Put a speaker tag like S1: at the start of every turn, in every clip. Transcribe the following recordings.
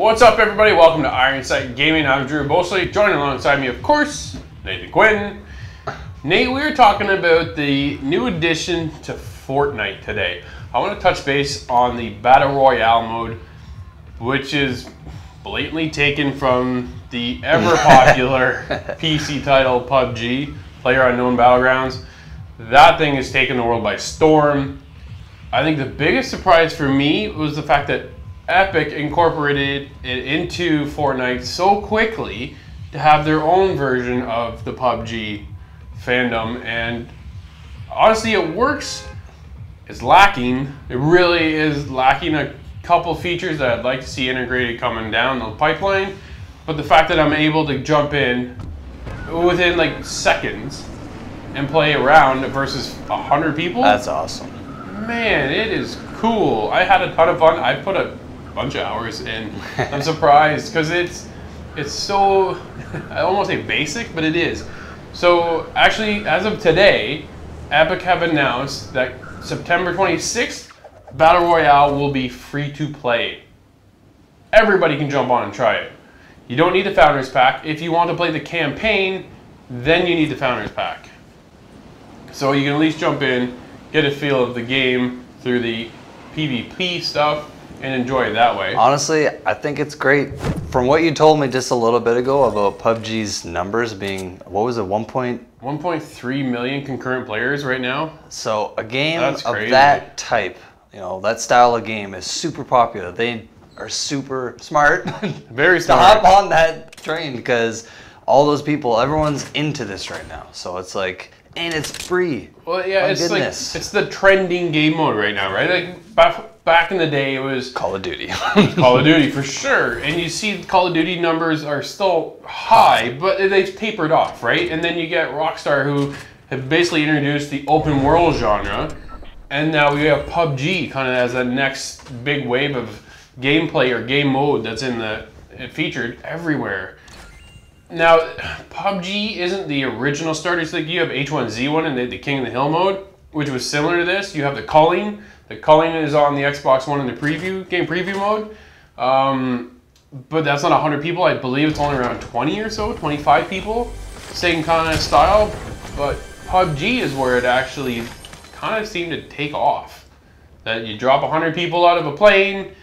S1: What's up, everybody? Welcome to Ironside Gaming. I'm Drew Bosley. Joining alongside me, of course, Nathan Quinn. Nate, we were talking about the new addition to Fortnite today. I want to touch base on the Battle Royale mode, which is blatantly taken from the ever-popular PC title PUBG, PlayerUnknown Battlegrounds. That thing has taken the world by storm. I think the biggest surprise for me was the fact that Epic incorporated it into Fortnite so quickly to have their own version of the PUBG fandom, and honestly it works. It's lacking. It really is lacking a couple features that I'd like to see integrated coming down the pipeline, but the fact that I'm able to jump in within like seconds and play around versus 100 people.
S2: That's awesome.
S1: Man, it is cool. I had a ton of fun. I put a bunch of hours in. I'm surprised because it's so, I almost say basic, but it is. So actually, as of today, Epic have announced that September 26th, Battle Royale will be free to play. Everybody can jump on and try it. You don't need the Founders Pack. If you want to play the campaign, then you need the Founders Pack. So you can at least jump in, get a feel of the game through the PvP stuff, and enjoy it that way.
S2: Honestly, I think it's great. From what you told me just a little bit ago about PUBG's numbers being, what was it,
S1: 1.3 million concurrent players right now.
S2: So a game of that type, you know, that style of game is super popular. They are super smart.
S1: Very smart.
S2: To hop on that train because all those people, everyone's into this right now. So it's like, and it's free.
S1: Well, yeah, it's like, it's the trending game mode right now, right? Like back in the day, it was
S2: Call of Duty.
S1: Call of Duty for sure. And you see Call of Duty numbers are still high, but they've tapered off, right? And then you get Rockstar, who have basically introduced the open world genre. And now we have PUBG kind of as a next big wave of gameplay or game mode that's featured everywhere. Now, PUBG isn't the original starter. It's like you have H1Z1 and the King of the Hill mode, which was similar to this. You have the culling. The culling is on the Xbox One in the game preview mode. But that's not 100 people. I believe it's only around 20 or so, 25 people. Same kind of style. But PUBG is where it actually kind of seemed to take off. That you drop 100 people out of a plane,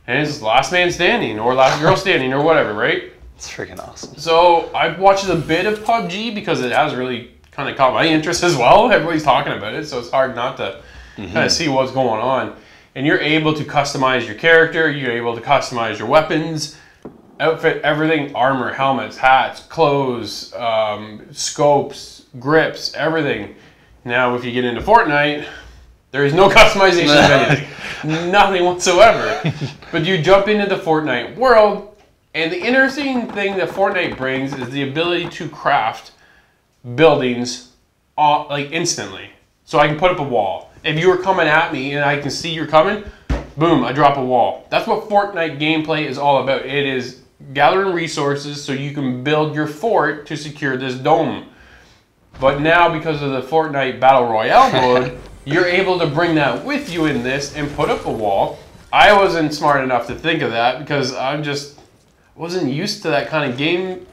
S1: and it's last man standing, or last girl standing, or whatever, right?
S2: It's freaking awesome.
S1: So I've watched a bit of PUBG because it has really kind of caught my interest as well. Everybody's talking about it, so it's hard not to kind of see what's going on. And you're able to customize your character. You're able to customize your weapons, outfit, everything, armor, helmets, hats, clothes, scopes, grips, everything. Now, if you get into Fortnite, there is no customization of anything. Nothing whatsoever. But you jump into the Fortnite world, and the interesting thing that Fortnite brings is the ability to craft buildings like instantly. So I can put up a wall. If you were coming at me and I can see you're coming, boom, I drop a wall. That's what Fortnite gameplay is all about. It is gathering resources so you can build your fort to secure this dome. But now, because of the Fortnite Battle Royale mode, you're able to bring that with you in this and put up a wall. I wasn't smart enough to think of that because wasn't used to that kind of game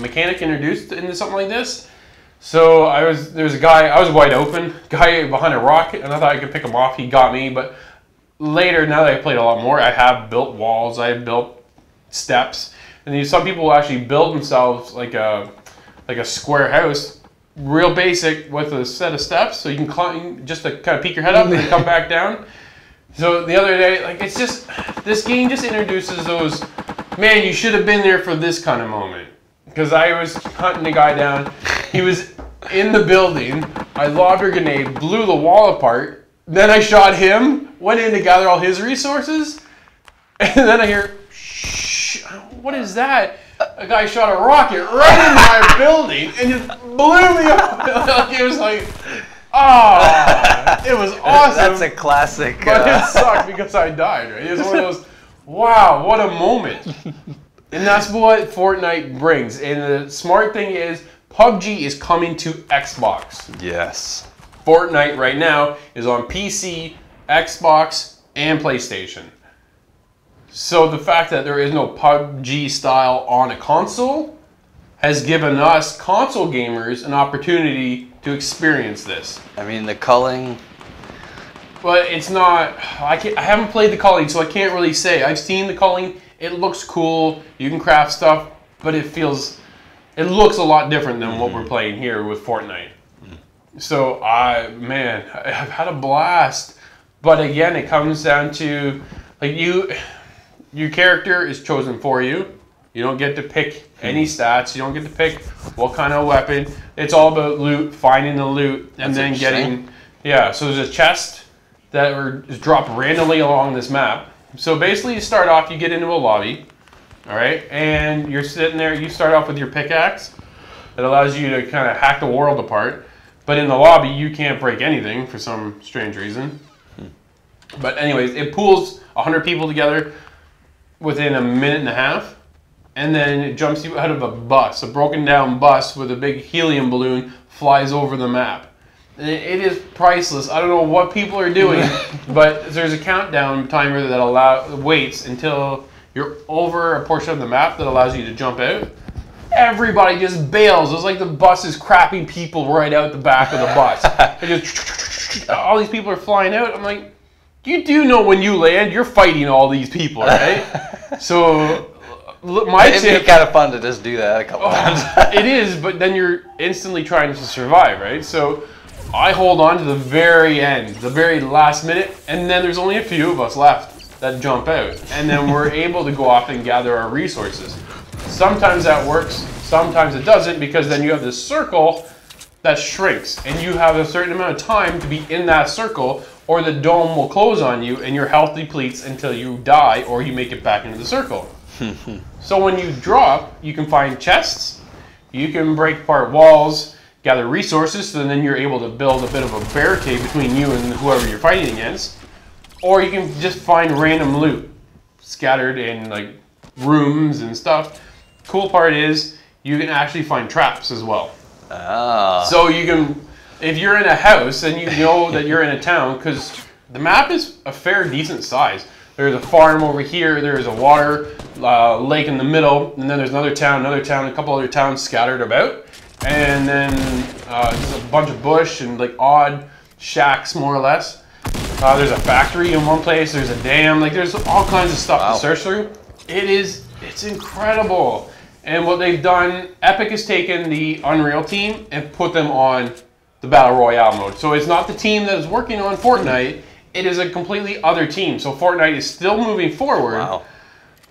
S1: mechanic introduced into something like this. So there's a guy, I was wide open, guy behind a rock, and I thought I could pick him off. He got me, but later, now that I played a lot more, I have built walls, I have built steps, and some people will actually build themselves like a square house, real basic, with a set of steps, so you can climb just to kind of peek your head up and then come back down. So the other day, like, it's just, this game just introduces those, man, you should have been there for this kind of moment. Because I was hunting the guy down. He was in the building. I lobbed a grenade, blew the wall apart. Then I shot him, went in to gather all his resources. And then I hear, shh, what is that? A guy shot a rocket right into my building and just blew me up. It was like, oh, it was awesome.
S2: That's a classic.
S1: But it sucked because I died, right? It was one of those, wow, what a moment. And that's what Fortnite brings. And the smart thing is, PUBG is coming to Xbox.
S2: Yes.
S1: Fortnite right now is on PC, Xbox, and PlayStation. So the fact that there is no PUBG style on a console has given us console gamers an opportunity to experience this.
S2: I mean, the culling.
S1: But it's not. I haven't played the culling, so I can't really say. I've seen the culling. It looks cool. You can craft stuff, but it looks a lot different than what we're playing here with Fortnite. So I've had a blast. But again, it comes down to like your character is chosen for you. You don't get to pick any stats. You don't get to pick what kind of weapon. It's all about loot, finding the loot, and then getting. Yeah. So there's a chest that is dropped randomly along this map. So basically, you start off. You get into a lobby. All right, and you're sitting there. You start off with your pickaxe that allows you to kind of hack the world apart. But in the lobby, you can't break anything for some strange reason. But anyways, it pulls 100 people together within a minute and a half, and then it jumps you out of a bus, a broken down bus with a big helium balloon flies over the map. And it is priceless. I don't know what people are doing, but there's a countdown timer that waits until you're over a portion of the map that allows you to jump out. Everybody just bails. It's like the bus is crapping people right out the back of the bus. It just, all these people are flying out. I'm like, you do know when you land, you're fighting all these people, right? So, it'd be
S2: kind of fun to just do that a couple times.
S1: It is, but then you're instantly trying to survive, right? So, I hold on to the very end, the very last minute, and then there's only a few of us left that jump out, and then we're able to go off and gather our resources. Sometimes that works, sometimes it doesn't, because then you have this circle that shrinks, and you have a certain amount of time to be in that circle, or the dome will close on you and your health depletes until you die or you make it back into the circle. So when you drop, you can find chests, you can break apart walls, gather resources, so then you're able to build a bit of a barricade between you and whoever you're fighting against. Or you can just find random loot scattered in like rooms and stuff. Cool part is you can actually find traps as well. So you can, if you're in a house and you know that you're in a town, because the map is a fair decent size. There's a farm over here, there's a water lake in the middle, and then there's another town, a couple other towns scattered about. And then there's a bunch of bush and like odd shacks more or less. There's a factory in one place, there's a dam, like there's all kinds of stuff to search through. It's incredible. And what they've done, Epic has taken the Unreal team and put them on the Battle Royale mode. So it's not the team that is working on Fortnite, it is a completely other team. So Fortnite is still moving forward,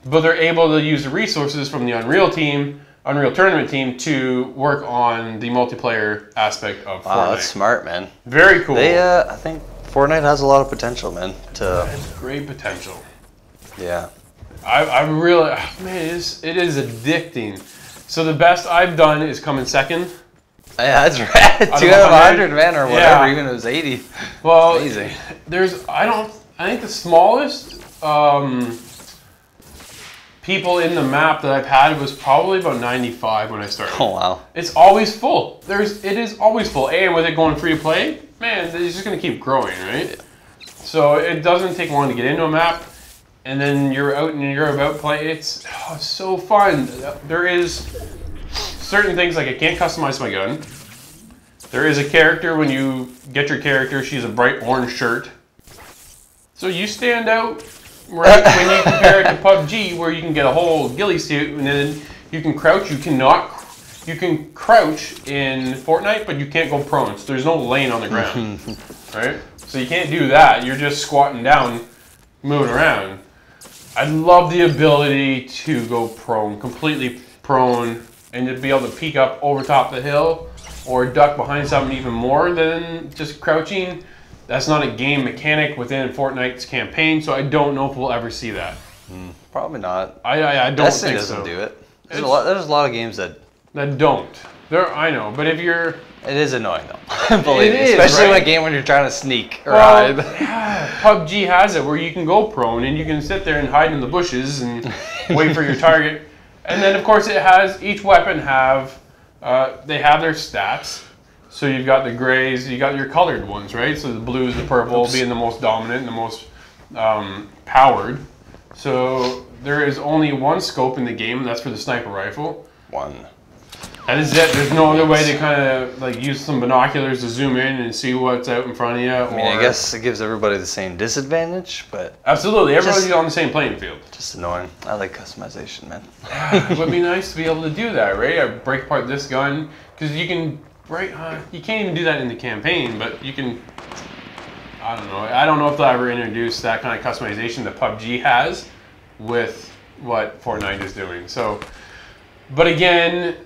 S1: but they're able to use the resources from the Unreal Tournament team to work on the multiplayer aspect of Fortnite.
S2: Wow, that's smart, man.
S1: Very cool.
S2: I think Fortnite has a lot of potential, man.
S1: It has great potential.
S2: Yeah.
S1: I really, man, it is addicting. So the best I've done is come in second.
S2: Yeah, that's right. 2 out of 100, man, or whatever. Even if it was 80.
S1: Well,
S2: amazing.
S1: I think the smallest people in the map that I've had was probably about 95 when I started.
S2: Oh wow.
S1: It's always full. It is always full. And with it going free to play, man, it's just gonna keep growing, right? Yeah. So it doesn't take long to get into a map. And then you're out and you're about play. It's so fun. There is certain things like I can't customize my gun. There is a character, when you get your character, she's a bright orange shirt. So you stand out right when you compare it to PUBG, where you can get a whole ghillie suit and then you can crouch. You can crouch in Fortnite, but you can't go prone. So there's no lane on the ground, right? So you can't do that. You're just squatting down, moving around. I love the ability to go prone, completely prone, and to be able to peek up over top the hill or duck behind something even more than just crouching. That's not a game mechanic within Fortnite's campaign, so I don't know if we'll ever see that.
S2: Probably not.
S1: I don't think so.
S2: Doesn't do it. There's a lot of games that
S1: don't. I know, but if you're...
S2: It is annoying though. Believe me, especially in a game when you're trying to sneak or hide.
S1: Yeah, PUBG has it where you can go prone and you can sit there and hide in the bushes and wait for your target. And then of course each weapon they have their stats. So you've got the grays, you got your colored ones, right? So the blues, the purple being the most dominant and the most powered. So there is only one scope in the game, and that's for the sniper rifle.
S2: One.
S1: That is it. There's no other way to kind of like use some binoculars to zoom in and see what's out in front of you.
S2: I mean, I guess it gives everybody the same disadvantage, but
S1: absolutely, everybody's on the same playing field.
S2: Just annoying. I like customization, man.
S1: It would be nice to be able to do that, right? I break apart this gun because you can. Right? You can't even do that in the campaign, but you can. I don't know. I don't know if they'll ever introduce that kind of customization that PUBG has with what Fortnite is doing. So, but again.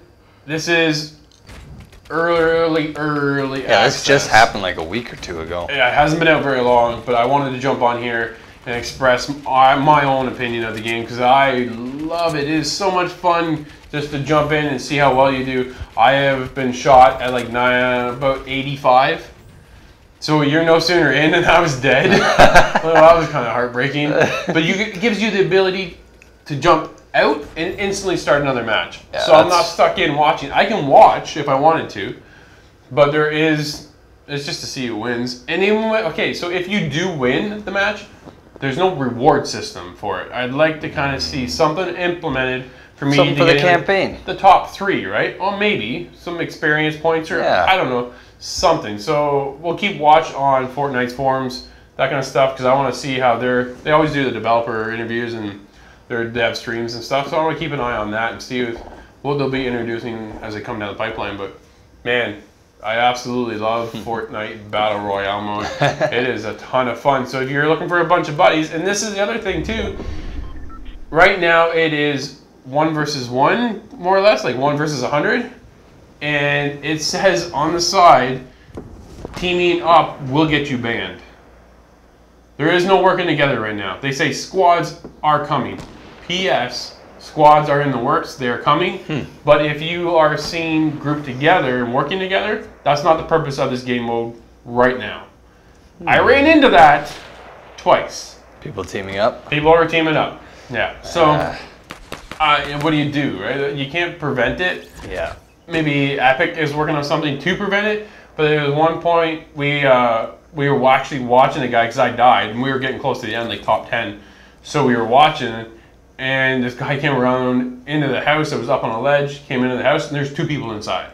S1: This is early
S2: Yeah,
S1: access.
S2: this just happened like a week or two ago.
S1: Yeah, it hasn't been out very long, but I wanted to jump on here and express my own opinion of the game because I love it. It is so much fun just to jump in and see how well you do. I have been shot at like about 85. So you're no sooner in and I was dead. Well, that was kind of heartbreaking. But it gives you the ability to jump out and instantly start another match. Yeah, so I'm not stuck in watching. I can watch if I wanted to, but it's just to see who wins. And even okay, so if you do win the match, there's no reward system for it. I'd like to kind of see something implemented for me
S2: something
S1: to
S2: for
S1: get
S2: the campaign.
S1: The top 3, right? Or maybe some experience points or I don't know, something. So we'll keep watch on Fortnite's forums, that kind of stuff, because I want to see how they always do the developer interviews and their dev streams and stuff, so I want to keep an eye on that and see what they'll be introducing as they come down the pipeline. But man, I absolutely love Fortnite Battle Royale mode. It is a ton of fun. So if you're looking for a bunch of buddies, and this is the other thing too, right now it is 1 versus 1, more or less, like 1 versus 100, and it says on the side, teaming up will get you banned. There is no working together right now. They say squads are coming. P.S. Squads are in the works. They are coming. But if you are seen grouped together and working together, that's not the purpose of this game mode right now. I ran into that twice.
S2: People teaming up?
S1: People are teaming up. Yeah. So what do you do, right? You can't prevent it.
S2: Yeah.
S1: Maybe Epic is working on something to prevent it. But there was one point we were actually watching a guy because I died and we were getting close to the end, like top 10. So we were watching and this guy came around into the house that was up on a ledge, came into the house and there's 2 people inside.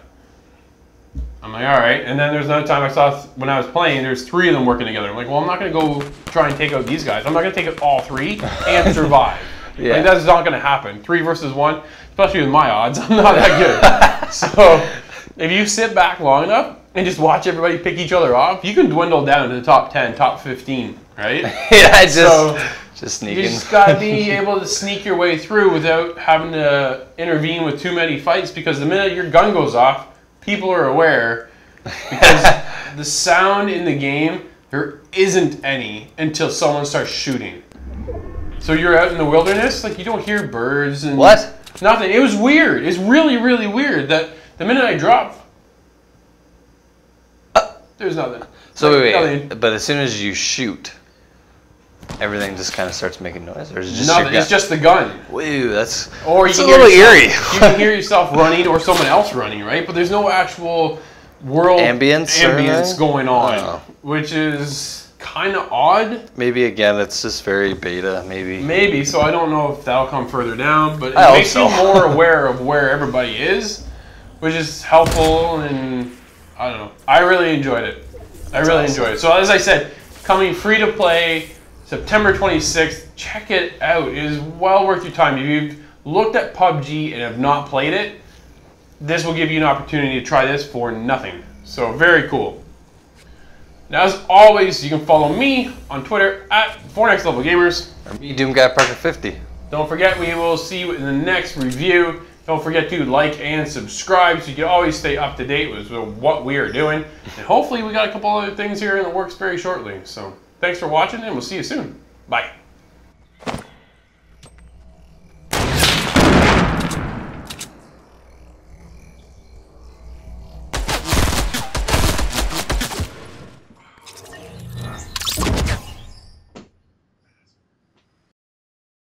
S1: I'm like, all right. And then there's another time I saw when I was playing, there's 3 of them working together. I'm like, well, I'm not going to go try and take out these guys. I'm not going to take out all 3 and survive.
S2: Yeah.
S1: Like, that's not going to happen. 3 versus 1, especially with my odds, I'm not that good. So if you sit back long enough and just watch everybody pick each other off, you can dwindle down to the top 10, top 15, right?
S2: Yeah, just sneaking.
S1: You just gotta be able to sneak your way through without having to intervene with too many fights, because the minute your gun goes off, people are aware, because the sound in the game, there isn't any until someone starts shooting. So you're out in the wilderness, like you don't hear birds and nothing. It was weird. It's really, really weird that the minute I drop, there's nothing.
S2: So wait, but as soon as you shoot, everything just kind of starts making noise, or is it just
S1: nothing? It's just the gun.
S2: Woo, that's
S1: a little eerie. You can hear yourself running or someone else running, right? But there's no actual world ambience going on, which is kind of odd.
S2: Maybe again, it's just very beta. Maybe.
S1: So I don't know if that'll come further down, but it makes you more aware of where everybody is, which is helpful. And I don't know. I really enjoyed it. Enjoyed it. So as I said, coming free to play September 26th. Check it out. It is well worth your time. If you've looked at PUBG and have not played it, this will give you an opportunity to try this for nothing. So very cool. Now, as always, you can follow me on Twitter at 4nextlevelgamers.
S2: Or me, DoomGuyParker50.
S1: Don't forget, we will see you in the next review. Don't forget to like and subscribe so you can always stay up to date with what we are doing. And hopefully we got a couple other things here in the works very shortly. So thanks for watching, and we'll see you soon. Bye.